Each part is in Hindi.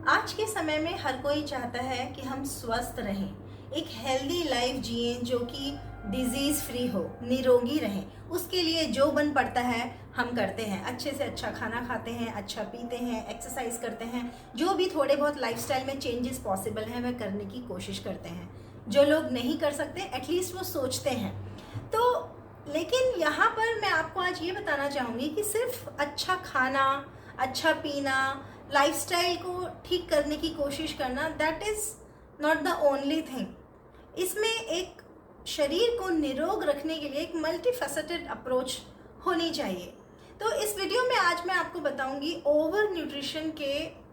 आज के समय में हर कोई चाहता है कि हम स्वस्थ रहें, एक हेल्दी लाइफ जिएं जो कि डिजीज़ फ्री हो, निरोगी रहें। उसके लिए जो बन पड़ता है हम करते हैं, अच्छे से अच्छा खाना खाते हैं, अच्छा पीते हैं, एक्सरसाइज करते हैं, जो भी थोड़े बहुत लाइफस्टाइल में चेंजेस पॉसिबल हैं वह करने की कोशिश करते हैं। जो लोग नहीं कर सकते एटलीस्ट वो सोचते हैं। तो लेकिन यहाँ पर मैं आपको आज ये बताना चाहूँगी कि सिर्फ अच्छा खाना, अच्छा पीना, लाइफस्टाइल को ठीक करने की कोशिश करना, that is not the only thing. इसमें एक शरीर को निरोग रखने के लिए एक मल्टी फेसेटेड अप्रोच होनी चाहिए। तो इस वीडियो में आज मैं आपको बताऊंगी ओवर न्यूट्रिशन के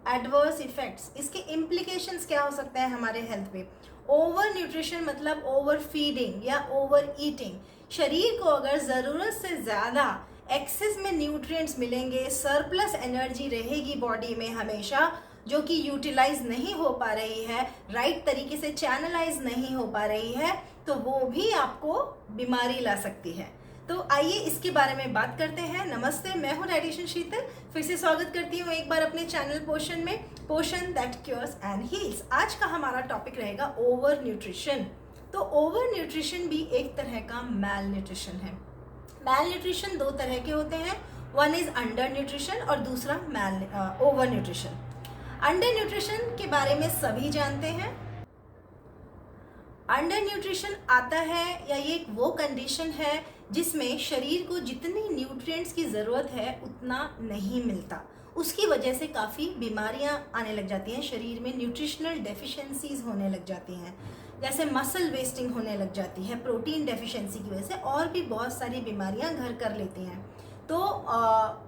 एडवर्स इफेक्ट्स, इसके इम्प्लीकेशंस क्या हो सकते हैं हमारे हेल्थ पे। ओवर न्यूट्रिशन मतलब ओवर फीडिंग या ओवर ईटिंग। शरीर को अगर ज़रूरत से ज़्यादा एक्सेस में न्यूट्रिएंट्स मिलेंगे, सरप्लस एनर्जी रहेगी बॉडी में हमेशा, जो कि यूटिलाइज नहीं हो पा रही है, राइट तरीके से चैनलाइज नहीं हो पा रही है, तो वो भी आपको बीमारी ला सकती है। तो आइए इसके बारे में बात करते हैं। नमस्ते, मैं हूँ डाइटिशियन शीतल, फिर से स्वागत करती हूँ एक बार अपने चैनल पोषण में, पोषण दैट क्योर्स एंड हील्स। आज का हमारा टॉपिक रहेगा ओवर न्यूट्रिशन। तो ओवर न्यूट्रिशन भी एक तरह का मैल न्यूट्रिशन है। मैल न्यूट्रिशन दो तरह के होते हैं, वन इज अंडर न्यूट्रिशन और दूसरा ओवर न्यूट्रिशन। अंडर न्यूट्रिशन के बारे में सभी जानते हैं। अंडर न्यूट्रिशन आता है या ये एक वो कंडीशन है जिसमें शरीर को जितनी न्यूट्रिएंट्स की ज़रूरत है उतना नहीं मिलता। उसकी वजह से काफ़ी बीमारियां आने लग जाती हैं, शरीर में न्यूट्रिशनल डेफिशिएंसीज होने लग जाती हैं, जैसे मसल वेस्टिंग होने लग जाती है प्रोटीन डेफिशिएंसी की वजह से, और भी बहुत सारी बीमारियां घर कर लेती हैं। तो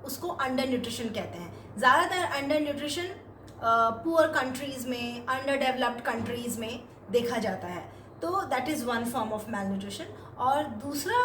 उसको अंडर न्यूट्रिशन कहते हैं। ज़्यादातर अंडर न्यूट्रिशन पुअर कंट्रीज़ में, अंडर डेवलप्ड कंट्रीज़ में देखा जाता है। तो that is one form of malnutrition. और दूसरा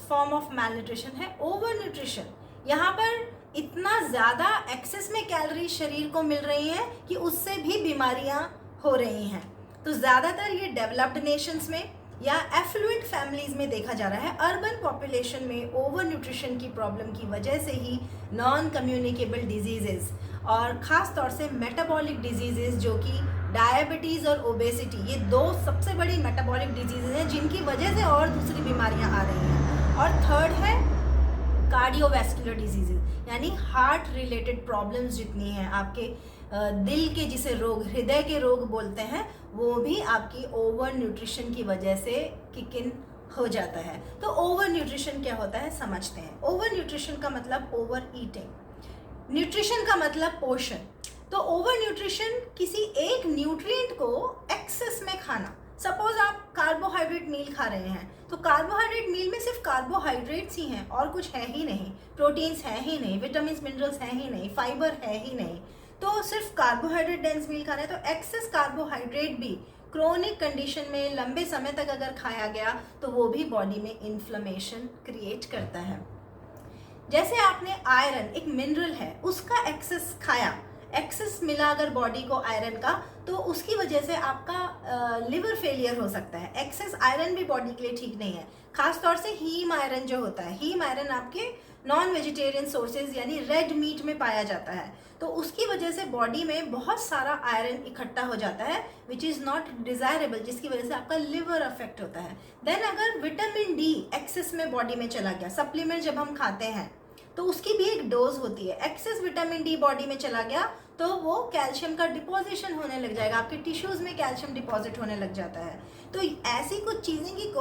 फॉर्म ऑफ मैल न्यूट्रिशन है ओवर न्यूट्रिशन। यहाँ पर इतना ज़्यादा एक्सेस में कैलोरी शरीर को मिल रही हैं कि उससे भी बीमारियाँ हो रही हैं। तो ज़्यादातर ये डेवलप्ड नेशंस में या एफ्लुएंट फैमिलीज़ में देखा जा रहा है। अर्बन पॉपुलेशन में ओवर न्यूट्रिशन की प्रॉब्लम की वजह से ही नॉन कम्युनिकेबल डिजीज़ेज़ और ख़ास तौर से मेटाबॉलिक डिजीज़ेज़, जो कि डायबिटीज़ और ओबेसिटी, ये दो सबसे बड़ी मेटाबॉलिक डिजीज़ेज़ हैं जिनकी वजह से और दूसरी बीमारियां आ रही हैं। और थर्ड है कार्डियोवैस्कुलर डिजीज़ेज़, यानी हार्ट रिलेटेड प्रॉब्लम्स जितनी हैं, आपके दिल के जिसे रोग, हृदय के रोग बोलते हैं, वो भी आपकी ओवर न्यूट्रिशन की वजह से किक इन हो जाता है। तो ओवर न्यूट्रिशन क्या होता है समझते हैं। ओवर न्यूट्रिशन का मतलब ओवर ईटिंग, न्यूट्रिशन का मतलब पोषण। तो ओवर न्यूट्रिशन किसी एक न्यूट्रिएंट को एक्सेस में खाना। सपोज आप कार्बोहाइड्रेट मील खा रहे हैं, तो कार्बोहाइड्रेट मील में सिर्फ कार्बोहाइड्रेट्स ही हैं और कुछ है ही नहीं, प्रोटीन्स है ही नहीं, विटामिन मिनरल्स है ही नहीं, फाइबर है ही नहीं, तो सिर्फ कार्बोहाइड्रेट डेंस मील खा रहे हैं। तो एक्सेस कार्बोहाइड्रेट भी क्रोनिक कंडीशन में लंबे समय तक अगर खाया गया तो वो भी बॉडी में इन्फ्लेमेशन क्रिएट करता है। जैसे आपने आयरन, एक मिनरल है, उसका एक्सेस खाया, एक्सेस मिला अगर बॉडी को आयरन का, तो उसकी वजह से आपका लिवर फेलियर हो सकता है। एक्सेस आयरन भी बॉडी के लिए ठीक नहीं है। खास तौर से हीम आयरन जो होता है, हीम आयरन आपके नॉन वेजिटेरियन सोर्सेज यानी रेड मीट में पाया जाता है, तो उसकी वजह से बॉडी में बहुत सारा आयरन इकट्ठा हो जाता है विच इज़ नॉट डिज़ायरेबल, जिसकी वजह से आपका लिवर अफेक्ट होता है। देन अगर विटामिन डी एक्सेस में बॉडी में चला गया, सप्लीमेंट जब हम खाते हैं तो उसकी भी एक डोज होती है, एक्सेस विटामिन डी बॉडी में चला गया तो वो कैल्शियम का डिपोजिशन होने लग जाएगा, आपके टिश्यूज में कैल्शियम डिपॉजिट होने लग जाता है। तो ऐसी कुछ चीज़ें की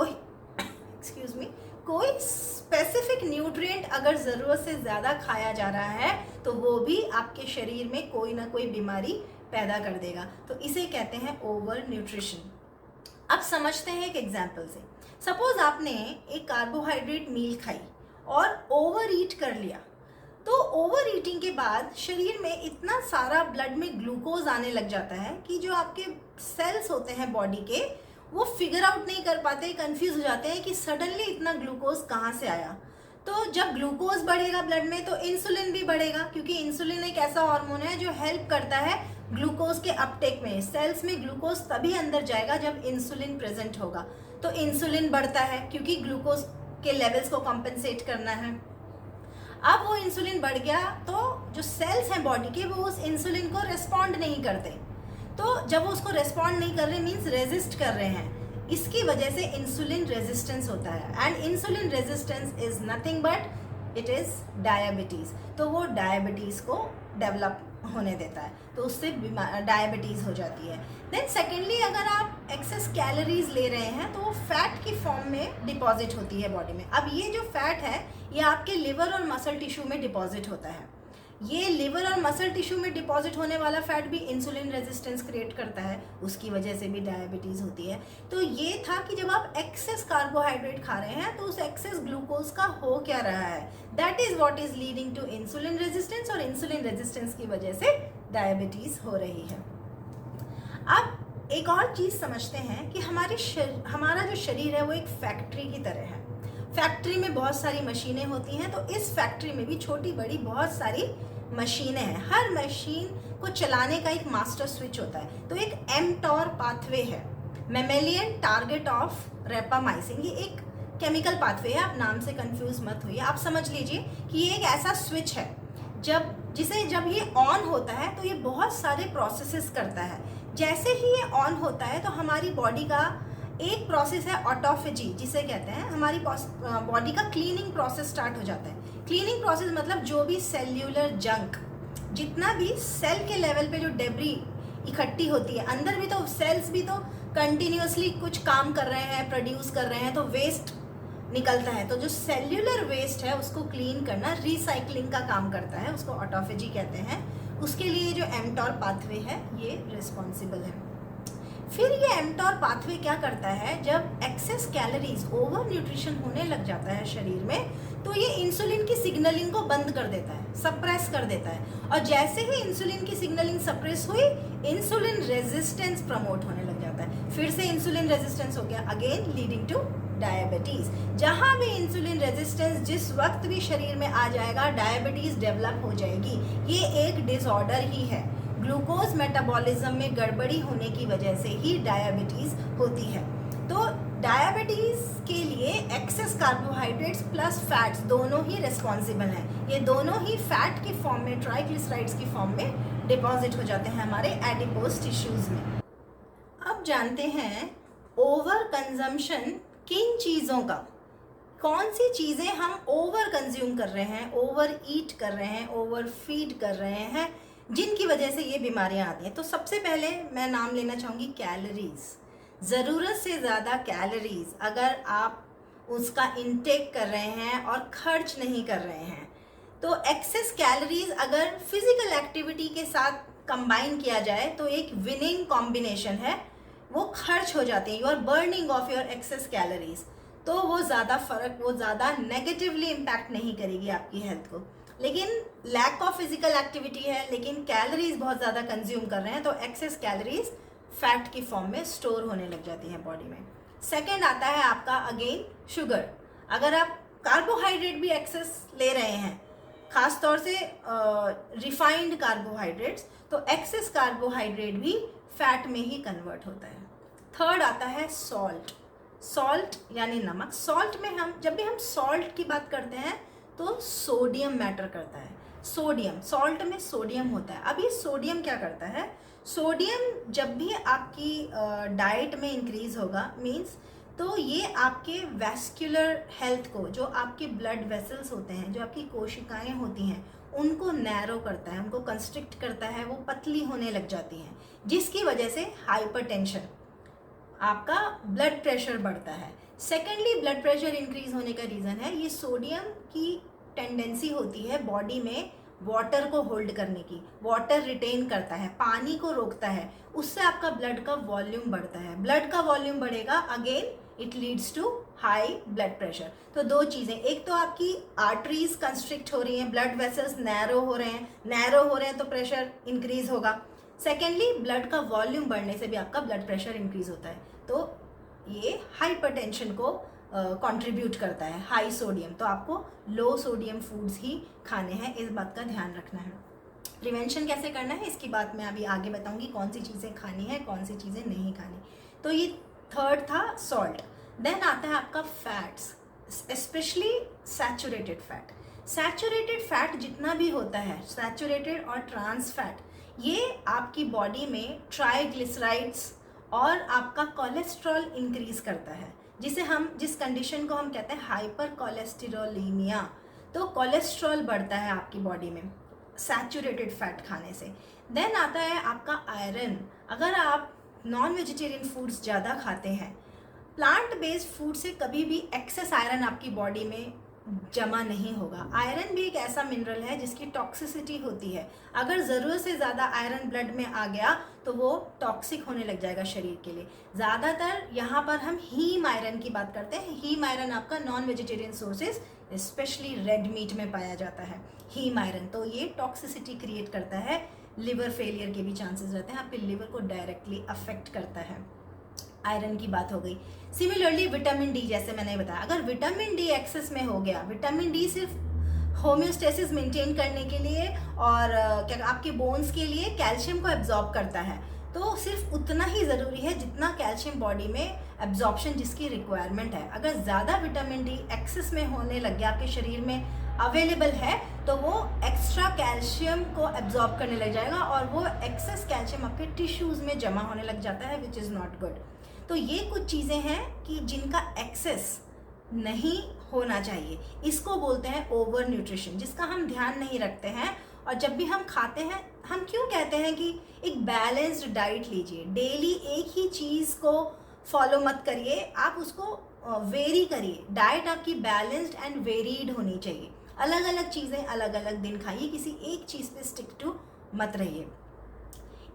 कोई स्पेसिफिक न्यूट्रिएंट अगर ज़रूरत से ज़्यादा खाया जा रहा है तो वो भी आपके शरीर में कोई ना कोई बीमारी पैदा कर देगा। तो इसे कहते हैं ओवर न्यूट्रिशन। अब समझते हैं एक एग्जाम्पल से। सपोज आपने एक कार्बोहाइड्रेट मील खाई और ओवर ईट कर लिया, तो ओवर ईटिंग के बाद शरीर में इतना सारा ब्लड में ग्लूकोज आने लग जाता है कि जो आपके सेल्स होते हैं बॉडी के, वो फिगर आउट नहीं कर पाते, कंफ्यूज हो जाते हैं कि सडनली इतना ग्लूकोज कहाँ से आया। तो जब ग्लूकोज बढ़ेगा ब्लड में तो इंसुलिन भी बढ़ेगा, क्योंकि इंसुलिन एक ऐसा हार्मोन है जो हेल्प करता है ग्लूकोज के अपटेक में। सेल्स में ग्लूकोज तभी अंदर जाएगा जब इंसुलिन प्रेजेंट होगा। तो इंसुलिन बढ़ता है क्योंकि ग्लूकोज के लेवल्स को कॉम्पेंसेट करना है। अब वो इंसुलिन बढ़ गया तो जो सेल्स हैं बॉडी के वो उस इंसुलिन को रिस्पॉन्ड नहीं करते, तो जब वो उसको रेस्पॉन्ड नहीं कर रहे मीन्स रेजिस्ट कर रहे हैं, इसकी वजह से इंसुलिन रेजिस्टेंस होता है। And insulin resistance is nothing but it is diabetes. तो वो डायबिटीज़ को डेवलप होने देता है, तो उससे डायबिटीज़ हो जाती है। देन सेकेंडली, अगर आप एक्सेस कैलोरीज ले रहे हैं तो वो फैट की फॉर्म में डिपॉजिट होती है बॉडी में। अब ये जो फैट है ये आपके लिवर और मसल टिश्यू में डिपॉजिट होता है। ये लिवर और मसल टिश्यू में डिपॉजिट होने वाला फैट भी इंसुलिन रेजिस्टेंस क्रिएट करता है, उसकी वजह से भी डायबिटीज़ होती है। तो ये था कि जब आप एक्सेस कार्बोहाइड्रेट खा रहे हैं तो उस एक्सेस ग्लूकोज का हो क्या रहा है, that is what is leading to insulin resistance, और इंसुलिन रेजिस्टेंस की वजह से डायबिटीज़ हो रही है। अब एक और चीज़ समझते हैं कि हमारा जो शरीर है वो एक फैक्ट्री की तरह है। फैक्ट्री में बहुत सारी मशीनें होती हैं, तो इस फैक्ट्री में भी छोटी बड़ी बहुत सारी मशीनें हैं। हर मशीन को चलाने का एक मास्टर स्विच होता है। तो एक एमटॉर पाथवे है, मेमेलियन टारगेट ऑफ रेपामाइसिन, ये एक केमिकल पाथवे है, आप नाम से कंफ्यूज मत होइए। आप समझ लीजिए कि ये एक ऐसा स्विच है जब ये ऑन होता है तो ये बहुत सारे प्रोसेसेस करता है। जैसे ही ये ऑन होता है तो हमारी बॉडी का एक प्रोसेस है ऑटोफेजी, जिसे कहते हैं हमारी बॉडी का क्लीनिंग प्रोसेस स्टार्ट हो जाता है। क्लीनिंग प्रोसेस मतलब जो भी सेल्यूलर जंक, जितना भी सेल के लेवल पे जो डेब्री इकट्ठी होती है, अंदर भी तो सेल्स भी तो कंटिन्यूसली कुछ काम कर रहे हैं, प्रोड्यूस कर रहे हैं, तो वेस्ट निकलता है। तो जो सेल्यूलर वेस्ट है उसको क्लीन करना, रिसाइकलिंग का काम करता है, उसको ऑटोफेजी कहते हैं। उसके लिए जो एमटॉर पाथवे है ये रिस्पॉन्सिबल है। फिर ये एमटॉर पाथवे क्या करता है, जब एक्सेस कैलोरीज, ओवर न्यूट्रिशन होने लग जाता है शरीर में, तो ये इंसुलिन की सिग्नलिंग को बंद कर देता है, सप्रेस कर देता है। और जैसे ही इंसुलिन की सिग्नलिंग सप्रेस हुई, इंसुलिन रेजिस्टेंस प्रमोट होने लग जाता है। फिर से इंसुलिन रेजिस्टेंस हो गया, अगेन लीडिंग टू डायबिटीज। जहाँ भी इंसुलिन रेजिस्टेंस जिस वक्त भी शरीर में आ जाएगा, डायबिटीज डेवलप हो जाएगी। ये एक डिसऑर्डर ही है, ग्लूकोज मेटाबॉलिज्म में गड़बड़ी होने की वजह से ही डायबिटीज होती है। तो डायबिटीज के लिए एक्सेस कार्बोहाइड्रेट्स प्लस फैट्स दोनों ही रिस्पॉन्सिबल हैं। ये दोनों ही फैट की फॉर्म में, ट्राइग्लिसराइड्स की फॉर्म में डिपॉजिट हो जाते हैं हमारे एडिपोज टिश्यूज में। अब जानते हैं ओवर कंजम्पशन किन चीज़ों का, कौन सी चीज़ें हम ओवर कंज्यूम कर रहे हैं, ओवर ईट कर रहे हैं, ओवर फीड कर रहे हैं, जिनकी वजह से ये बीमारियां आती हैं। तो सबसे पहले मैं नाम लेना चाहूँगी कैलोरीज। ज़रूरत से ज़्यादा कैलोरीज अगर आप उसका इंटेक कर रहे हैं और खर्च नहीं कर रहे हैं, तो एक्सेस कैलोरीज अगर फिजिकल एक्टिविटी के साथ कंबाइन किया जाए तो एक विनिंग कॉम्बिनेशन है, वो खर्च हो जाते हैं। You are burning off your excess calories, तो वो ज़्यादा नेगेटिवली इम्पैक्ट नहीं करेगी आपकी हेल्थ को। लेकिन लैक ऑफ फिजिकल एक्टिविटी है, लेकिन कैलोरीज बहुत ज़्यादा कंज्यूम कर रहे हैं, तो एक्सेस कैलोरीज फैट की फॉर्म में स्टोर होने लग जाती हैं बॉडी में। सेकेंड आता है आपका अगेन शुगर। अगर आप कार्बोहाइड्रेट भी एक्सेस ले रहे हैं, खास तौर से रिफाइंड कार्बोहाइड्रेट्स, तो एक्सेस कार्बोहाइड्रेट भी फैट में ही कन्वर्ट होता है। थर्ड आता है सॉल्ट यानी नमक। सॉल्ट में जब भी हम सॉल्ट की बात करते हैं तो सोडियम मैटर करता है। सॉल्ट में सोडियम होता है। अब ये सोडियम क्या करता है, सोडियम जब भी आपकी डाइट में इंक्रीज होगा मीन्स, तो ये आपके वैस्कुलर हेल्थ को, जो आपके ब्लड वेसल्स होते हैं, जो आपकी कोशिकाएं होती हैं, उनको नैरो करता है, उनको कंस्ट्रिक्ट करता है, वो पतली होने लग जाती हैं, जिसकी वजह से हाइपरटेंशन, आपका ब्लड प्रेशर बढ़ता है। सेकेंडली, ब्लड प्रेशर इंक्रीज होने का रीज़न है ये सोडियम की टेंडेंसी होती है बॉडी में वाटर को होल्ड करने की, वाटर रिटेन करता है, पानी को रोकता है, उससे आपका ब्लड का वॉल्यूम बढ़ता है। ब्लड का वॉल्यूम बढ़ेगा, again it leads to high blood pressure. तो दो चीज़ें, एक तो आपकी आर्टरीज कंस्ट्रिक्ट हो रही हैं, ब्लड वेसल्स नैरो हो रहे हैं तो प्रेशर इंक्रीज होगा। सेकेंडली, ब्लड का वॉल्यूम बढ़ने से भी आपका ब्लड प्रेशर इंक्रीज होता है, तो ये हाइपरटेंशन को कंट्रीब्यूट करता है, हाई सोडियम। तो आपको लो सोडियम फूड्स ही खाने हैं, इस बात का ध्यान रखना है। प्रिवेंशन कैसे करना है इसकी बात मैं अभी आगे बताऊंगी, कौन सी चीज़ें खानी है, कौन सी चीज़ें नहीं खानी। तो ये थर्ड था सॉल्ट। देन आता है आपका fats, specially saturated fat. Saturated fat जितना भी होता है, सैचुरेटेड और ट्रांस फैट, ये आपकी बॉडी में ट्राइग्लिसराइड्स और आपका कोलेस्ट्रॉल इंक्रीज करता है, जिस कंडीशन को हम कहते हैं हाइपर कोलेस्टेरोलीमिया। तो कोलेस्ट्रॉल बढ़ता है आपकी बॉडी में सैचुरेटेड फैट खाने से। देन आता है आपका आयरन। अगर आप नॉन वेजिटेरियन फूड्स ज़्यादा खाते हैं, प्लांट बेस्ड फूड से कभी भी एक्सेस आयरन आपकी बॉडी में जमा नहीं होगा। आयरन भी एक ऐसा मिनरल है जिसकी टॉक्सिसिटी होती है। अगर ज़रूरत से ज़्यादा आयरन ब्लड में आ गया तो वो टॉक्सिक होने लग जाएगा शरीर के लिए। ज़्यादातर यहाँ पर हम हीम आयरन की बात करते हैं। हीम आयरन आपका non vegetarian sources specially red meat में पाया जाता है हीम आयरन। तो ये टॉक्सिसिटी क्रिएट करता है, लिवर फेलियर के भी चांसेस रहते हैं, आपके लिवर को डायरेक्टली अफेक्ट करता है। आयरन की बात हो गई। सिमिलरली विटामिन डी, जैसे मैंने बताया, अगर विटामिन डी एक्सेस में हो गया, विटामिन डी सिर्फ होम्योस्टेसिस मेंटेन करने के लिए और क्या आपके बोन्स के लिए कैल्शियम को एब्जॉर्ब करता है, तो सिर्फ उतना ही ज़रूरी है जितना कैल्शियम बॉडी में एब्जॉर्प्शन जिसकी रिक्वायरमेंट है। अगर ज़्यादा विटामिन डी एक्सेस में होने लग गया, आपके शरीर में अवेलेबल है, तो वो एक्स्ट्रा कैल्शियम को एब्जॉर्ब करने लग जाएगा और वो एक्सेस कैल्शियम आपके टिश्यूज़ में जमा होने लग जाता है, विच इज़ नॉट गुड। तो ये कुछ चीज़ें हैं कि जिनका एक्सेस नहीं होना चाहिए। इसको बोलते हैं ओवर न्यूट्रिशन, जिसका हम ध्यान नहीं रखते हैं। और जब भी हम खाते हैं, हम क्यों कहते हैं कि एक बैलेंस्ड डाइट लीजिए, डेली एक ही चीज़ को फॉलो मत करिए, आप उसको वेरी करिए। डाइट आपकी बैलेंस्ड एंड वेरीड होनी चाहिए। अलग अलग चीज़ें अलग अलग दिन खाइए, किसी एक चीज़ पे स्टिक टू मत रहिए।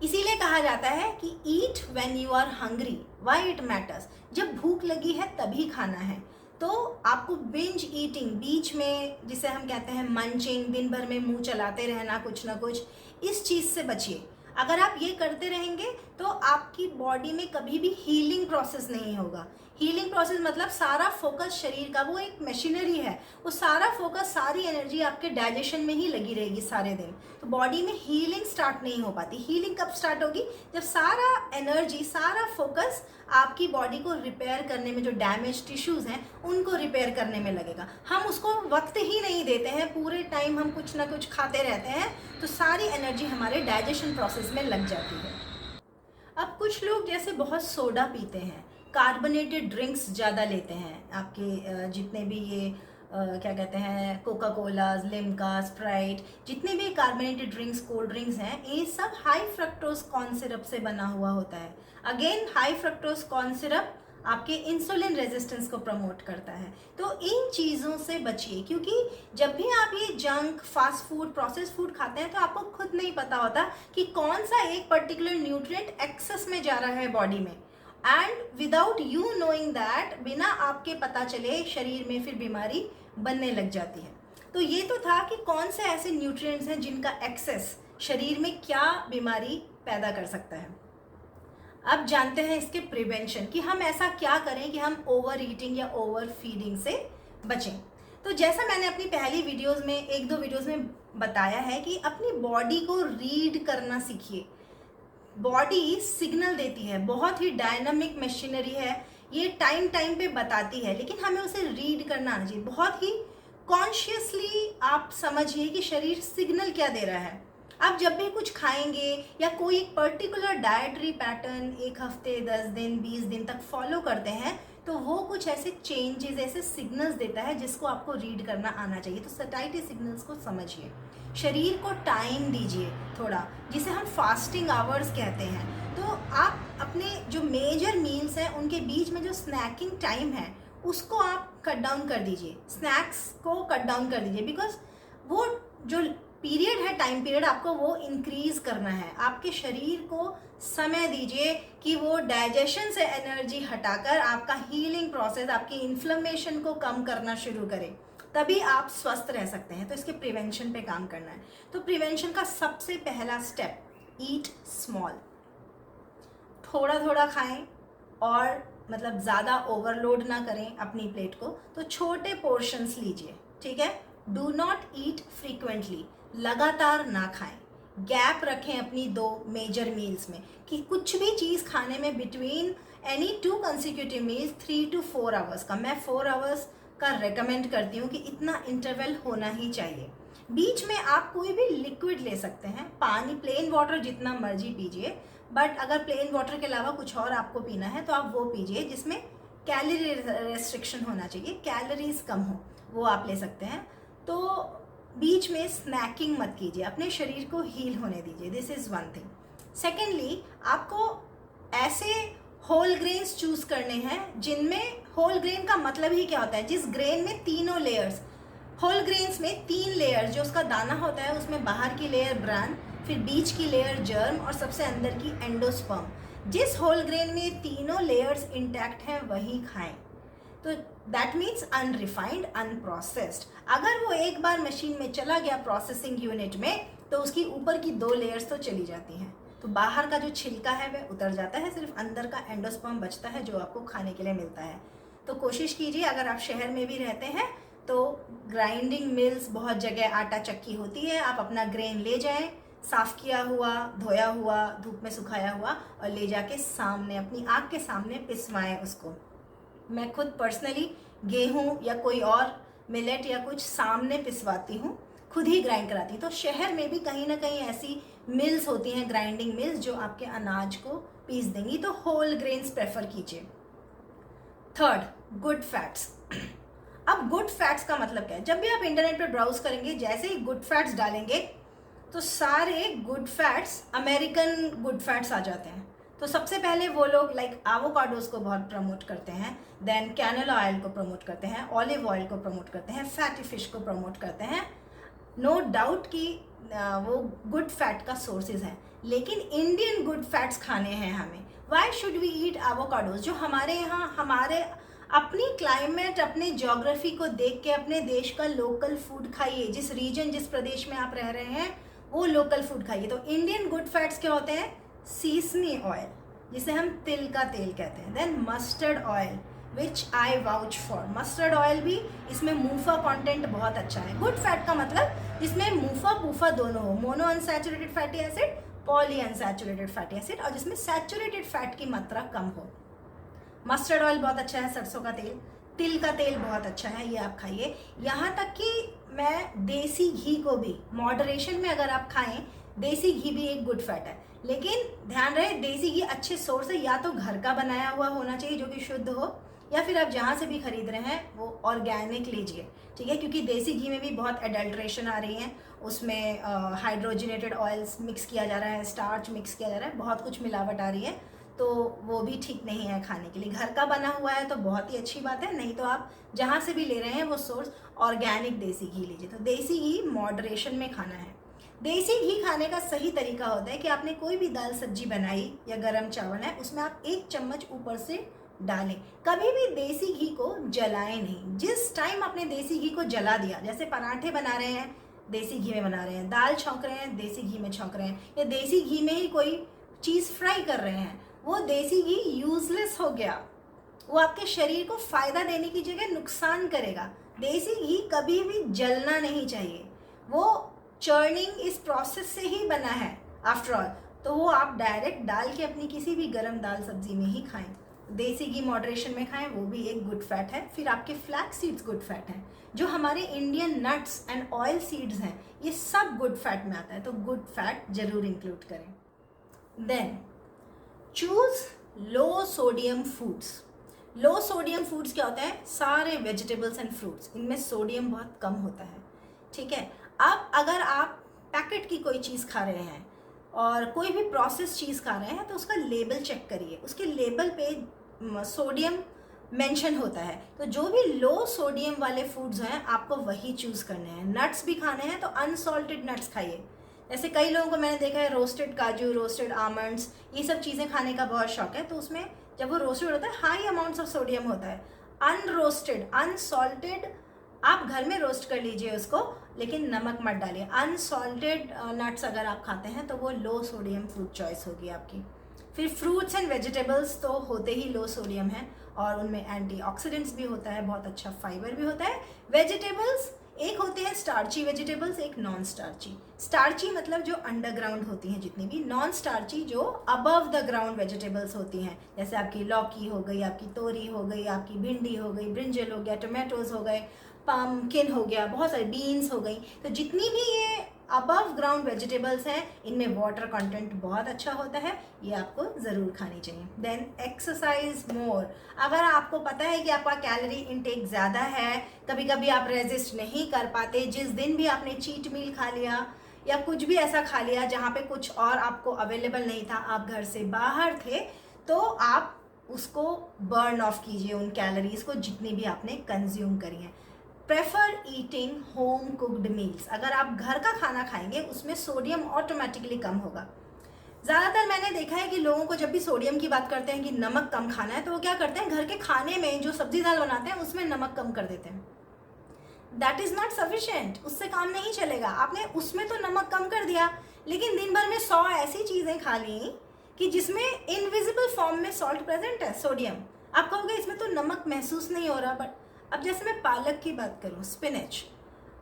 इसीलिए कहा जाता है कि eat when you are hungry, why it matters. जब भूख लगी है तभी खाना है। तो आपको बिंज ईटिंग, बीच में जिसे हम कहते हैं मंचिंग, दिन भर में मुंह चलाते रहना कुछ ना कुछ, इस चीज़ से बचिए। अगर आप ये करते रहेंगे तो आपकी बॉडी में कभी भी हीलिंग प्रोसेस नहीं होगा। हीलिंग प्रोसेस मतलब सारा फोकस शरीर का, वो एक मशीनरी है, वो सारा फोकस, सारी एनर्जी आपके डाइजेशन में ही लगी रहेगी सारे दिन। तो बॉडी में हीलिंग स्टार्ट नहीं हो पाती। हीलिंग कब स्टार्ट होगी? जब सारा एनर्जी, सारा फोकस आपकी बॉडी को रिपेयर करने में, जो डैमेज टिश्यूज़ हैं उनको रिपेयर करने में लगेगा। हम उसको वक्त ही नहीं देते हैं, पूरे टाइम हम कुछ ना कुछ खाते रहते हैं, तो सारी एनर्जी हमारे डाइजेशन प्रोसेस में लग जाती है। अब कुछ लोग जैसे बहुत सोडा पीते हैं, कार्बोनेटेड ड्रिंक्स ज़्यादा लेते हैं, आपके जितने भी ये क्या कहते हैं, कोका कोला, लिम्का, स्प्राइट, जितने भी कार्बोनेटेड ड्रिंक्स, कोल्ड ड्रिंक्स हैं, ये सब हाई फ्रक्टोज कॉर्न सिरप से बना हुआ होता है। Again high fructose corn syrup आपके इंसुलिन रेजिस्टेंस को प्रमोट करता है। तो इन चीज़ों से बचिए, क्योंकि जब भी आप ये junk, fast food, process food खाते हैं तो आपको खुद नहीं पता होता कि कौन सा एक पर्टिकुलर न्यूट्रिएंट एक्सेस में जा रहा है बॉडी में। And without you knowing that, बिना आपके पता चले शरीर में फिर बीमारी बनने लग जाती है। तो ये तो था कि कौन से ऐसे न्यूट्रिएंट्स हैं जिनका एक्सेस शरीर में क्या बीमारी पैदा कर सकता है। अब जानते हैं इसके प्रिवेंशन, कि हम ऐसा क्या करें कि हम ओवर ईटिंग या ओवर फीडिंग से बचें। तो जैसा मैंने अपनी पहली वीडियोस में, एक दो वीडियोस में बताया है कि अपनी बॉडी को रीड करना सीखिए। बॉडी सिग्नल देती है, बहुत ही डायनामिक मशीनरी है, ये टाइम टाइम पे बताती है, लेकिन हमें उसे रीड करना आना चाहिए। बहुत ही कॉन्शियसली आप समझिए कि शरीर सिग्नल क्या दे रहा है। आप जब भी कुछ खाएंगे या कोई एक पर्टिकुलर डाइटरी पैटर्न 1 हफ्ते, 10 दिन, 20 दिन तक फॉलो करते हैं, तो वो कुछ ऐसे चेंजेस, ऐसे सिग्नल्स देता है जिसको आपको रीड करना आना चाहिए। तो सैटिस्फैक्टरी सिग्नल्स को समझिए, शरीर को टाइम दीजिए थोड़ा, जिसे हम फास्टिंग आवर्स कहते हैं। तो आप अपने जो मेजर मील्स हैं उनके बीच में जो स्नैकिंग टाइम है उसको आप कट डाउन कर दीजिए, स्नैक्स को कट डाउन कर दीजिए, बिकॉज वो जो पीरियड है, टाइम पीरियड, आपको वो इंक्रीज करना है। आपके शरीर को समय दीजिए कि वो डाइजेशन से एनर्जी हटाकर आपका हीलिंग प्रोसेस, आपकी इन्फ्लेमेशन को कम करना शुरू करे, तभी आप स्वस्थ रह सकते हैं। तो इसके प्रिवेंशन पे काम करना है। तो प्रिवेंशन का सबसे पहला स्टेप, ईट स्मॉल, थोड़ा थोड़ा खाएं और मतलब ज़्यादा ओवरलोड ना करें अपनी प्लेट को। तो छोटे पोर्शंस लीजिए, ठीक है। डू नॉट ईट फ्रीक्वेंटली, लगातार ना खाएं। गैप रखें अपनी 2 मेजर मील्स में, कि कुछ भी चीज़ खाने में between any 2 consecutive meals 3 to 4 hours का, मैं 4 आवर्स का रेकमेंड करती हूँ कि इतना इंटरवल होना ही चाहिए। बीच में आप कोई भी लिक्विड ले सकते हैं, पानी, प्लेन वाटर जितना मर्जी पीजिए, बट अगर प्लेन वाटर के अलावा कुछ और आपको पीना है तो आप वो पीजिए जिसमें कैलोरी रेस्ट्रिक्शन होना चाहिए, कैलोरीज कम हो, वो आप ले सकते हैं। तो बीच में स्नैकिंग मत कीजिए, अपने शरीर को हील होने दीजिए, this is one thing. Secondly, आपको ऐसे होल ग्रेन्स चूज करने हैं जिनमें, होल ग्रेन का मतलब ही क्या होता है, जिस ग्रेन में तीनों लेयर्स, होल ग्रेन्स में 3 लेयर, जो उसका दाना होता है उसमें बाहर की लेयर ब्रान, फिर बीच की लेयर जर्म और सबसे अंदर की एंडोस्पर्म। जिस होल ग्रेन में तीनों लेयर्स इंटैक्ट हैं वही खाएं। तो दैट मीन्स अनरिफाइंड, अनप्रोसेस्ड। अगर वो एक बार मशीन में चला गया प्रोसेसिंग यूनिट में, तो उसकी ऊपर की 2 लेयर्स तो चली जाती हैं, तो बाहर का जो छिलका है वह उतर जाता है, सिर्फ अंदर का एंडोस्पर्म बचता है जो आपको खाने के लिए मिलता है। तो कोशिश कीजिए, अगर आप शहर में भी रहते हैं तो ग्राइंडिंग मिल्स बहुत जगह, आटा चक्की होती है, आप अपना ग्रेन ले जाएं, साफ किया हुआ, धोया हुआ, धूप में सुखाया हुआ, और ले जाके सामने, अपनी आँख के सामने पिसवाएं उसको। मैं खुद पर्सनली गेहूं या कोई और मिलेट या कुछ सामने पिसवाती हूँ, खुद ही ग्राइंड कराती हूँ। तो शहर में भी कहीं ना कहीं ऐसी मिल्स होती हैं, ग्राइंडिंग मिल्स, जो आपके अनाज को पीस देंगी। तो होल ग्रेन्स प्रेफर कीजिए। Third, good fats. अब गुड फैट्स का मतलब क्या है? जब भी आप इंटरनेट पर ब्राउज करेंगे, जैसे ही गुड फैट्स डालेंगे तो सारे good fats, American good fats आ जाते हैं। तो सबसे पहले वो लोग लाइक एवोकाडोस को बहुत प्रमोट करते हैं, देन कैनोला ऑयल को प्रमोट करते हैं, ऑलिव ऑयल को प्रमोट करते हैं, फैटी फिश को प्रमोट करते हैं। नो डाउट कि वो गुड फैट का सोर्सेज है, लेकिन इंडियन गुड फैट्स खाने हैं हमें। Why should we eat avocados? जो हमारे यहाँ, हमारे अपनी क्लाइमेट, अपने ज्योग्राफी को देख के अपने देश का लोकल फूड खाइए। जिस रीजन, जिस प्रदेश में आप रह रहे हैं वो लोकल फूड खाइए। तो इंडियन गुड फैट्स क्या होते हैं? सीसमी ऑयल, जिसे हम तिल का तेल कहते हैं, then mustard oil, which I vouch for. Mustard oil भी, इसमें मूफा कंटेंट बहुत अच्छा है। गुड फैट का मतलब जिसमें मूफा पूफा दोनों हो, mono unsaturated fatty acid, poly unsaturated fatty acid, और जिसमें सैचुरेटेड फैट की मात्रा कम हो। मस्टर्ड ऑयल बहुत अच्छा है, सरसों का तेल, तिल का तेल बहुत अच्छा है, ये आप खाइए। यहाँ तक कि मैं देसी घी को भी मॉडरेशन में अगर आप खाएं, देसी घी भी एक गुड फैट है। लेकिन ध्यान रहे, देसी घी अच्छे सोर्स से, या तो घर का बनाया हुआ होना चाहिए जो कि शुद्ध हो, या फिर आप जहाँ से भी खरीद रहे हैं वो ऑर्गेनिक लीजिए, ठीक है? क्योंकि देसी घी में भी बहुत एडल्ट्रेशन आ रही है, उसमें हाइड्रोजनेटेड ऑयल्स मिक्स किया जा रहा है, स्टार्च मिक्स किया जा रहा है, बहुत कुछ मिलावट आ रही है, तो वो भी ठीक नहीं है खाने के लिए। घर का बना हुआ है तो बहुत ही अच्छी बात है, नहीं तो आप जहाँ से भी ले रहे हैं वो सोर्स ऑर्गेनिक देसी घी लीजिए। तो देसी घी मॉडरेशन में खाना है। देसी घी खाने का सही तरीका होता है कि आपने कोई भी दाल सब्जी बनाई या गरम चावल है, उसमें आप 1 चम्मच ऊपर से डालें। कभी भी देसी घी को जलाएं नहीं। जिस टाइम आपने देसी घी को जला दिया, जैसे पराठे बना रहे हैं देसी घी में बना रहे हैं, दाल छौंक रहे हैं देसी घी में छौंक रहे हैं, या देसी घी में ही कोई चीज़ फ्राई कर रहे हैं, वो देसी घी यूजलेस हो गया, वो आपके शरीर को फायदा देने की जगह नुकसान करेगा। देसी घी कभी भी जलना नहीं चाहिए, वो चर्निंग इस प्रोसेस से ही बना है आफ्टर ऑल। तो वो आप डायरेक्ट डाल के अपनी किसी भी गरम दाल सब्जी में ही खाएं। देसी घी मॉडरेशन में खाएं, वो भी एक गुड फैट है। फिर आपके फ्लैक्स सीड्स गुड फैट हैं, जो हमारे Indian nuts and oil seeds हैं, ये सब गुड फैट में आता है, तो गुड फैट जरूर इंक्लूड करें। देन चूज लो सोडियम फूड्स। लो सोडियम फूड्स क्या होता है? सारे वेजिटेबल्स एंड फ्रूट्स, इनमें सोडियम बहुत कम होता है, ठीक है? अब अगर आप पैकेट की कोई चीज़ खा रहे हैं और कोई भी प्रोसेस चीज़ खा रहे हैं, तो उसका लेबल चेक करिए, उसके लेबल पे सोडियम मेंशन होता है। तो जो भी लो सोडियम वाले फूड्स हैं आपको वही चूज़ करने हैं। नट्स भी खाने हैं तो अनसॉल्टेड नट्स खाइए। जैसे कई लोगों को मैंने देखा है रोस्टेड काजू, रोस्टेड आमंड्स, ये सब चीज़ें खाने का बहुत शौक है, तो उसमें जब वो रोस्टेड होता है हाई अमाउंट्स ऑफ सोडियम होता है। अनरोस्टेड, अनसॉल्टेड आप घर में रोस्ट कर लीजिए उसको, लेकिन नमक मत डालिए। अनसॉल्टेड नट्स अगर आप खाते हैं तो वो लो सोडियम फूड चॉइस होगी आपकी। फिर फ्रूट्स एंड वेजिटेबल्स तो होते ही लो सोडियम है, और उनमें एंटीऑक्सीडेंट्स भी होता है, बहुत अच्छा फाइबर भी होता है। वेजिटेबल्स एक होते हैं स्टार्ची वेजिटेबल्स, एक नॉन स्टार्ची। स्टार्ची मतलब जो अंडरग्राउंड होती हैं जितनी भी, नॉन स्टार्ची जो अबव द ग्राउंड वेजिटेबल्स होती हैं, जैसे आपकी लौकी हो गई, आपकी तोरी हो गई, आपकी भिंडी हो गई, ब्रिंजल हो गया, टोमेटोज हो गए, पम्पकिन हो गया, बहुत सारी बीन्स हो गई। तो जितनी भी ये अबव ग्राउंड वेजिटेबल्स हैं, इनमें वाटर कंटेंट बहुत अच्छा होता है, ये आपको ज़रूर खानी चाहिए। Then exercise more. अगर आपको पता है कि आपका कैलोरी इनटेक ज़्यादा है, कभी कभी आप रेजिस्ट नहीं कर पाते, जिस दिन भी आपने चीट मील खा लिया या कुछ भी ऐसा खा लिया जहाँ पे कुछ और आपको अवेलेबल नहीं था, आप घर से बाहर थे, तो आप उसको बर्न ऑफ कीजिए उन कैलोरीज को जितनी भी आपने कंज्यूम करी हैं। Prefer eating home cooked meals. अगर आप घर का खाना खाएंगे उसमें सोडियम ऑटोमेटिकली कम होगा। ज़्यादातर मैंने देखा है कि लोगों को जब भी सोडियम की बात करते हैं कि नमक कम खाना है, तो वो क्या करते हैं, घर के खाने में जो सब्जी दाल बनाते हैं उसमें नमक कम कर देते हैं। दैट इज़ नॉट सफिशिएंट, उससे काम नहीं चलेगा। आपने उसमें तो नमक कम कर दिया, लेकिन दिन भर में 100 ऐसी चीज़ें खा ली कि जिसमें इनविजिबल फॉर्म में सॉल्ट प्रेजेंट है, सोडियम। आप कहोगे इसमें तो नमक महसूस नहीं हो रहा, बट अब जैसे मैं पालक की बात करूँ, स्पिनच,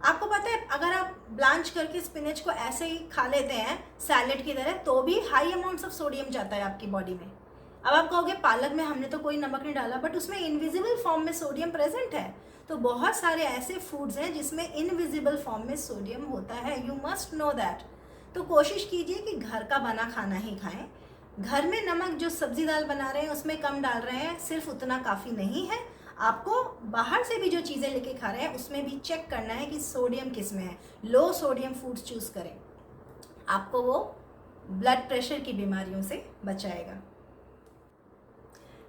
आपको पता है अगर आप ब्लांच करके स्पिनच को ऐसे ही खा लेते हैं सैलेड की तरह, तो भी हाई अमाउंट्स ऑफ सोडियम जाता है आपकी बॉडी में। अब आप कहोगे पालक में हमने तो कोई नमक नहीं डाला, बट उसमें इनविजिबल फॉर्म में सोडियम प्रेजेंट है। तो बहुत सारे ऐसे फूड्स हैं जिसमें इनविजिबल फॉर्म में सोडियम होता है, यू मस्ट नो दैट। तो कोशिश कीजिए कि घर का बना खाना ही खाएं। घर में नमक जो सब्जी दाल बना रहे हैं उसमें कम डाल रहे हैं, सिर्फ उतना काफ़ी नहीं है। आपको बाहर से भी जो चीज़ें लेके खा रहे हैं उसमें भी चेक करना है कि सोडियम किस में है। लो सोडियम फूड्स चूज़ करें, आपको वो ब्लड प्रेशर की बीमारियों से बचाएगा।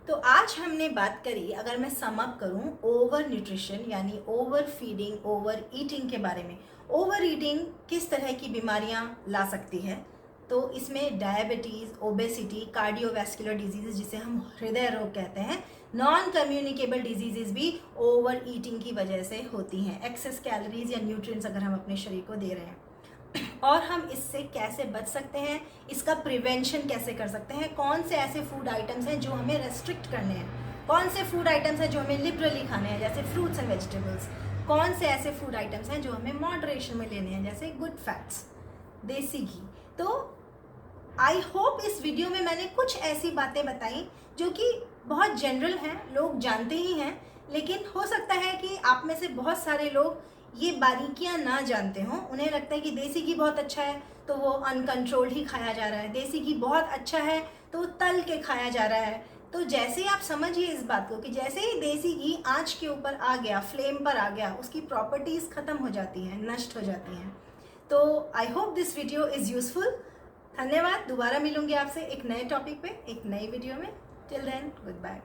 तो आज हमने बात करी, अगर मैं सम अप करूं, ओवर न्यूट्रिशन यानी ओवर फीडिंग, ओवर ईटिंग के बारे में। ओवर ईटिंग किस तरह की बीमारियां ला सकती है, तो इसमें डायबिटीज़, ओबेसिटी, कार्डियोवैस्कुलर डिजीज़ जिसे हम हृदय रोग कहते हैं, नॉन कम्युनिकेबल डिजीज़ भी ओवर ईटिंग की वजह से होती हैं। एक्सेस कैलोरीज या न्यूट्रिएंट्स अगर हम अपने शरीर को दे रहे हैं, और हम इससे कैसे बच सकते हैं, इसका प्रिवेंशन कैसे कर सकते हैं, कौन से ऐसे फूड आइटम्स हैं जो हमें रेस्ट्रिक्ट करने हैं, कौन से फूड आइटम्स हैं जो हमें लिबरली खाने हैं जैसे फ्रूट्स एंड वेजिटेबल्स, कौन से ऐसे फूड आइटम्स हैं जो हमें मॉडरेशन में लेने हैं जैसे गुड फैट्स, देसी घी। तो आई होप इस वीडियो में मैंने कुछ ऐसी बातें बताई जो कि बहुत जनरल हैं, लोग जानते ही हैं, लेकिन हो सकता है कि आप में से बहुत सारे लोग ये बारीकियां ना जानते हों। उन्हें लगता है कि देसी घी बहुत अच्छा है तो वो अनकंट्रोल्ड ही खाया जा रहा है, देसी घी बहुत अच्छा है तो तल के खाया जा रहा है। तो जैसे ही आप समझिए इस बात को कि जैसे ही देसी घी आँच के ऊपर आ गया, फ्लेम पर आ गया, उसकी प्रॉपर्टीज़ ख़त्म हो जाती हैं, नष्ट हो जाती हैं। तो I hope this video is useful. धन्यवाद। दोबारा मिलूंगी आपसे एक नए टॉपिक पे, एक नई वीडियो में। Till then, good bye.